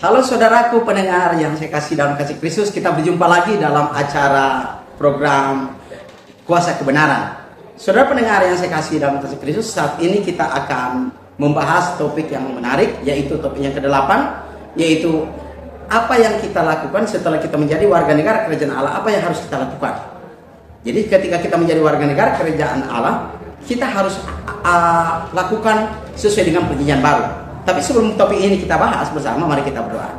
Halo saudaraku pendengar yang saya kasih dalam kasih Kristus, kita berjumpa lagi dalam acara program Kuasa Kebenaran. Saudara pendengar yang saya kasih dalam kasih Kristus, saat ini kita akan membahas topik yang menarik, yaitu topik yang ke-8, yaitu apa yang kita lakukan setelah kita menjadi warga negara kerajaan Allah, apa yang harus kita lakukan. Jadi ketika kita menjadi warga negara kerajaan Allah, kita harus lakukan sesuai dengan perjanjian baru. Tapi sebelum topik ini kita bahas bersama, mari kita berdoa.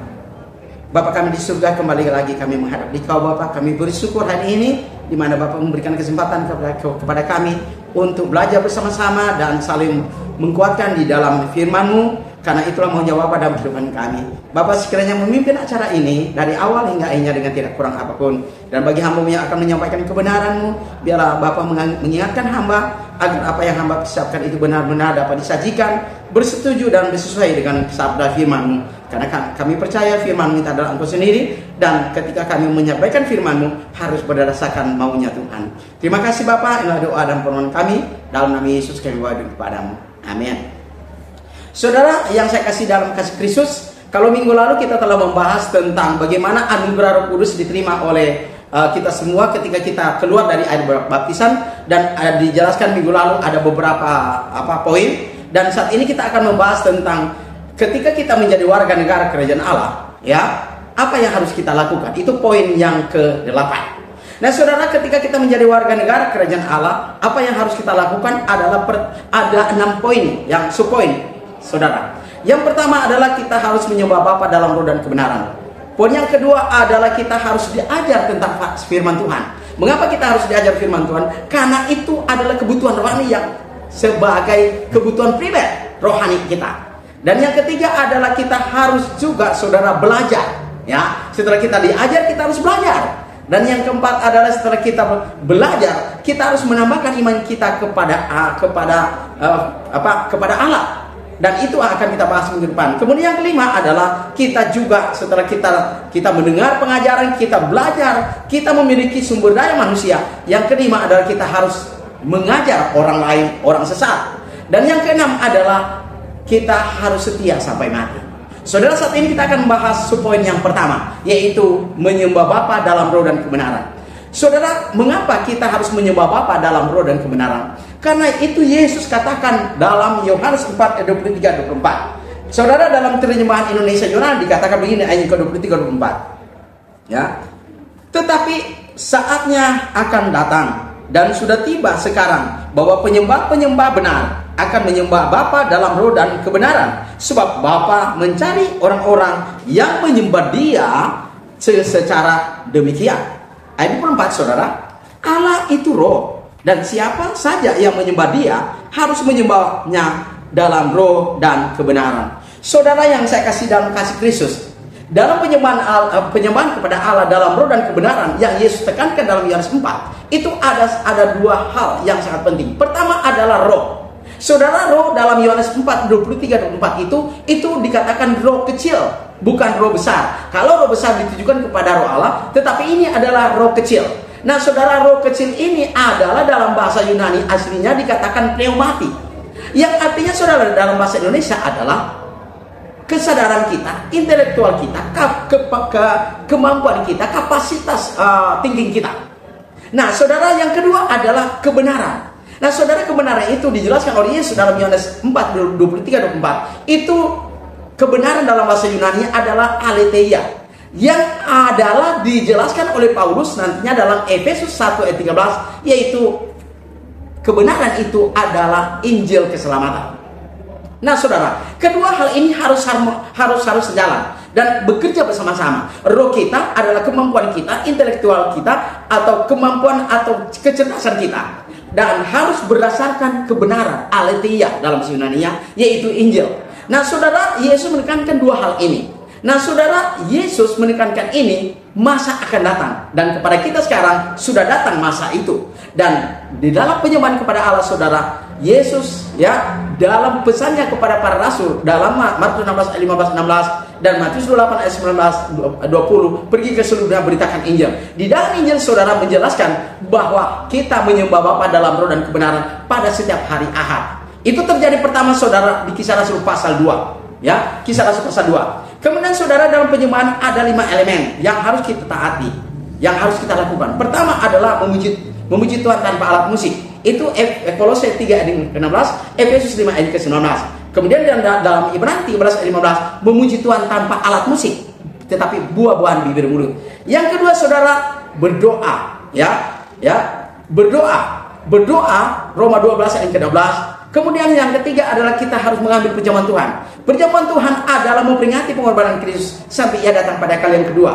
Bapa kami di surga, kembali lagi kami menghadap di Kau Bapa. Kami bersyukur hari ini di mana Bapa memberikan kesempatan kepada kami untuk belajar bersama-sama dan saling menguatkan di dalam firman-Mu. Karena itulah maunya Bapa dalam kehidupan kami. Bapa sekiranya memimpin acara ini dari awal hingga akhirnya dengan tidak kurang apapun. Dan bagi hamba yang akan menyampaikan kebenaran-Mu, biarlah Bapa mengingatkan hamba agar apa yang hamba persiapkan itu benar-benar dapat disajikan, bersetuju dan sesuai dengan sabda firman-Mu. Karena kami percaya firman-Mu itu adalah Engkau sendiri, dan ketika kami menyampaikan firman-Mu harus berdasarkan maunya Tuhan. Terima kasih Bapa, inilah doa dan permohonan kami dalam nama Yesus kami berdoa kepadamu. Amin. Saudara yang saya kasih dalam kasih Kristus, kalau minggu lalu kita telah membahas tentang bagaimana anugerah Roh Kudus diterima oleh kita semua ketika kita keluar dari air baptisan, dan dijelaskan minggu lalu ada beberapa poin, dan saat ini kita akan membahas tentang ketika kita menjadi warga negara kerajaan Allah, ya, apa yang harus kita lakukan. Itu poin yang ke-8. Nah saudara, ketika kita menjadi warga negara kerajaan Allah, apa yang harus kita lakukan adalah ada 6 poin yang subpoin. Saudara, yang pertama adalah kita harus menyembah Bapa dalam roh dan kebenaran. Poin yang kedua adalah kita harus diajar tentang firman Tuhan. Mengapa kita harus diajar firman Tuhan? Karena itu adalah kebutuhan rohani yang sebagai kebutuhan primer rohani kita. Dan yang ketiga adalah kita harus juga saudara belajar. Ya, setelah kita diajar kita harus belajar. Dan yang keempat adalah setelah kita belajar kita harus menambahkan iman kita kepada Allah. Dan itu akan kita bahas minggu depan. Kemudian yang kelima adalah kita juga setelah kita mendengar pengajaran, kita belajar, kita memiliki sumber daya manusia. Yang kelima adalah kita harus mengajar orang lain, orang sesat. Dan yang keenam adalah kita harus setia sampai mati. Saudara, saat ini kita akan membahas subpoin yang pertama, yaitu menyembah Bapa dalam roh dan kebenaran. Saudara, mengapa kita harus menyembah Bapa dalam roh dan kebenaran? Karena itu Yesus katakan dalam Yohanes 4 ayat 23-24. Saudara, dalam terjemahan Indonesia Yunani dikatakan begini ayat ke-23-24. Ya. Tetapi saatnya akan datang dan sudah tiba sekarang bahwa penyembah-penyembah benar akan menyembah Bapa dalam roh dan kebenaran, sebab Bapa mencari orang-orang yang menyembah Dia secara demikian. Ayat 24, saudara, Allah itu roh, dan siapa saja yang menyembah Dia harus menyembahnya dalam roh dan kebenaran. Saudara yang saya kasih dalam kasih Kristus, dalam penyembahan kepada Allah dalam roh dan kebenaran yang Yesus tekankan dalam Yohanes 4, itu ada dua hal yang sangat penting. Pertama adalah roh. Saudara, roh dalam Yohanes 4 23-24 itu dikatakan roh kecil, bukan roh besar. Kalau roh besar ditujukan kepada roh Allah, tetapi ini adalah roh kecil. Nah saudara, roh kecil ini adalah dalam bahasa Yunani aslinya dikatakan pneumati, yang artinya saudara dalam bahasa Indonesia adalah kesadaran kita, intelektual kita, kemampuan kita, kapasitas thinking kita. Nah saudara, yang kedua adalah kebenaran. Nah saudara, kebenaran itu dijelaskan oleh Yesus dalam Yohanes 4 23-24. Itu kebenaran dalam bahasa Yunani adalah aletheia, yang adalah dijelaskan oleh Paulus nantinya dalam Efesus 1 ayat 13, yaitu kebenaran itu adalah Injil keselamatan. Nah saudara, kedua hal ini harus sejalan dan bekerja bersama-sama. Roh kita adalah kemampuan kita, intelektual kita, atau kemampuan atau kecerdasan kita, dan harus berdasarkan kebenaran aletheia dalam bahasa Yunani-nya, yaitu Injil. Nah saudara, Yesus menekankan dua hal ini. Nah saudara, Yesus menekankan ini masa akan datang, dan kepada kita sekarang sudah datang masa itu. Dan di dalam penyembahan kepada Allah saudara, Yesus ya dalam pesannya kepada para rasul dalam Markus 16 ayat 15-16 dan Matius 28 ayat 19-20, pergi ke seluruh dunia beritakan Injil. Di dalam Injil saudara menjelaskan bahwa kita menyembah Bapa dalam roh dan kebenaran pada setiap hari Ahad. Itu terjadi pertama saudara di Kisah Rasul pasal 2. Ya, Kisah Rasul pasal 2. Kemudian saudara, dalam penyembahan ada 5 elemen yang harus kita taati, yang harus kita lakukan. Pertama adalah memuji Tuhan tanpa alat musik. Itu Kolose 3 ayat 16, Efesus 5 ayat ke-19. Kemudian dalam Ibrani 13 ayat 15, memuji Tuhan tanpa alat musik, tetapi buah-buahan bibir mulut. Yang kedua saudara, berdoa, berdoa Roma 12 ayat ke-16. Kemudian yang ketiga adalah kita harus mengambil perjamuan Tuhan. Perjamuan Tuhan adalah memperingati pengorbanan Kristus sampai Ia datang pada kali yang kedua.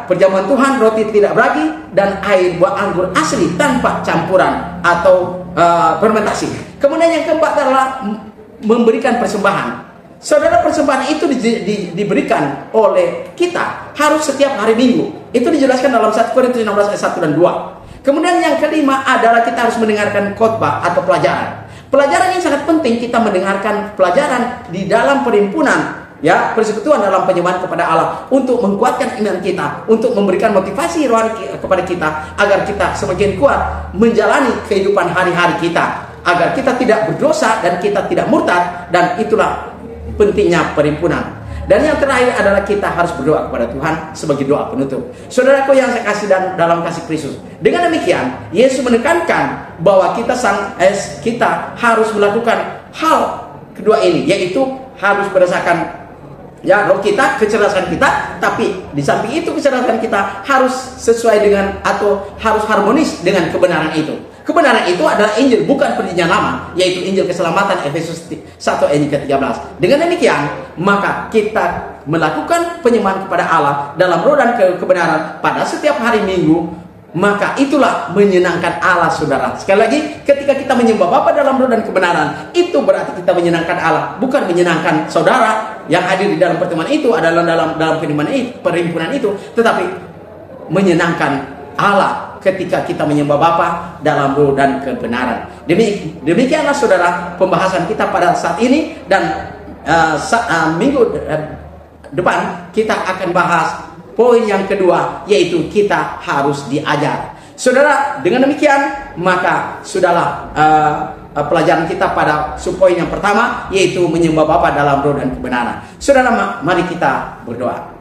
Perjamuan Tuhan roti tidak beragi dan air buah anggur asli tanpa campuran atau fermentasi. Kemudian yang keempat adalah memberikan persembahan. Saudara, persembahan itu diberikan oleh kita harus setiap hari Minggu. Itu dijelaskan dalam 1 Korintus 16 ayat 1 dan 2. Kemudian yang kelima adalah kita harus mendengarkan khotbah atau pelajaran. Pelajaran yang sangat penting, kita mendengarkan pelajaran di dalam perhimpunan, persekutuan dalam penyembahan kepada Allah, untuk menguatkan iman kita, untuk memberikan motivasi rohani kepada kita agar kita semakin kuat menjalani kehidupan hari-hari kita, agar kita tidak berdosa dan kita tidak murtad. Dan itulah pentingnya perhimpunan. Dan yang terakhir adalah kita harus berdoa kepada Tuhan sebagai doa penutup. Saudaraku yang saya kasih dalam kasih Kristus, dengan demikian Yesus menekankan bahwa kita harus melakukan hal kedua ini, yaitu harus berdasarkan roh kita, kecerdasan kita. Tapi di samping itu kecerdasan kita harus sesuai dengan atau harus harmonis dengan kebenaran itu. Kebenaran itu adalah Injil, bukan perjanjian lama, yaitu Injil keselamatan, Efesus 1 ayat ke-13. Dengan demikian, maka kita melakukan penyembahan kepada Allah dalam roh dan kebenaran pada setiap hari Minggu, maka itulah menyenangkan Allah, saudara. Sekali lagi, ketika kita menyembah Bapa dalam roh dan kebenaran, itu berarti kita menyenangkan Allah, bukan menyenangkan saudara yang hadir di dalam pertemuan itu, adalah dalam perhimpunan itu, tetapi menyenangkan Allah ketika kita menyembah Bapa dalam roh dan kebenaran. Demikianlah saudara pembahasan kita pada saat ini, dan minggu depan kita akan bahas poin yang kedua, yaitu kita harus diajar. Saudara, dengan demikian maka sudahlah pelajaran kita pada subpoin yang pertama, yaitu menyembah Bapa dalam roh dan kebenaran. Saudara, mari kita berdoa.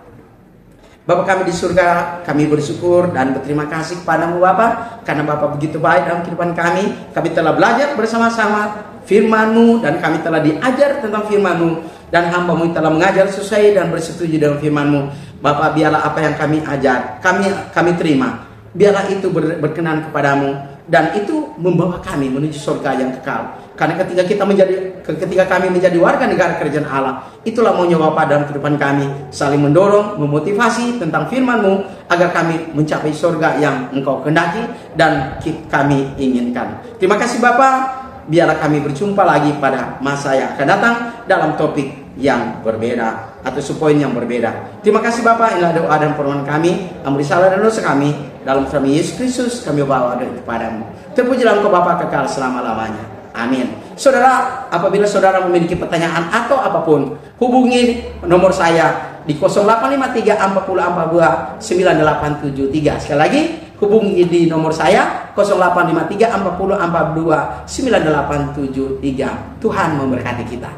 Bapa kami di surga, kami bersyukur dan berterima kasih kepadamu Bapa, karena Bapa begitu baik dalam kehidupan kami. Kami telah belajar bersama-sama firman-Mu, dan kami telah diajar tentang firman-Mu, dan hamba-Mu telah mengajar sesuai dan bersetuju dengan firman-Mu. Bapa, biarlah apa yang kami ajar, kami terima, biarlah itu berkenan kepadamu, dan itu membawa kami menuju surga yang kekal. Karena ketika kami menjadi warga negara kerajaan Allah, itulah maunya Bapa dalam kehidupan kami, saling mendorong, memotivasi tentang firman-Mu agar kami mencapai surga yang Engkau kehendaki dan kami inginkan. Terima kasih Bapa, biarlah kami berjumpa lagi pada masa yang akan datang dalam topik yang berbeda atau subpoin yang berbeda. Terima kasih Bapa, inilah doa dan permohonan kami, ampuni salah dan dosa kami, dalam nama Yesus Kristus kami bawa kepadamu. Terpujilah Engkau Bapa kekal selama-lamanya. Amin. Saudara, apabila saudara memiliki pertanyaan atau apapun, hubungi nomor saya di 0853 40 42 9873. Sekali lagi, hubungi di nomor saya 0853 40 42 9873. Tuhan memberkati kita.